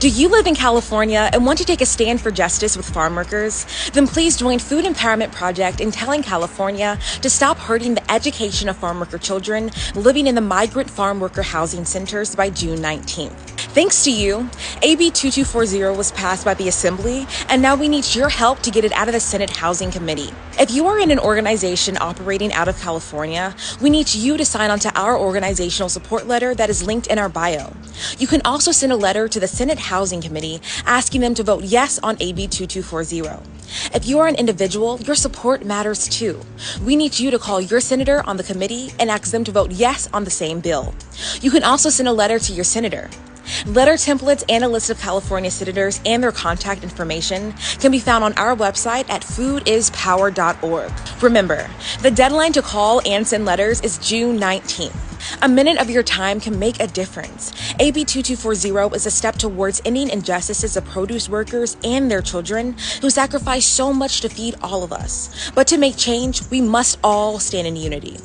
Do you live in California and want to take a stand for justice with farm workers? Then please join Food Empowerment Project in telling California to stop hurting the education of farm worker children living in the migrant farm worker housing centers by June 19th. Thanks to you, AB 2240 was passed by the Assembly, and now we need your help to get it out of the Senate Housing Committee. If you are in an organization operating out of California, we need you to sign on to our organizational support letter that is linked in our bio. You can also send a letter to the Senate Housing Committee asking them to vote yes on AB 2240. If you are an individual, your support matters too. We need you to call your senator on the committee and ask them to vote yes on the same bill. You can also send a letter to your senator. Letter templates and a list of California senators and their contact information can be found on our website at foodispower.org. Remember, the deadline to call and send letters is June 19th. A minute of your time can make a difference. AB 2240 is a step towards ending injustices of produce workers and their children who sacrifice so much to feed all of us. But to make change, we must all stand in unity.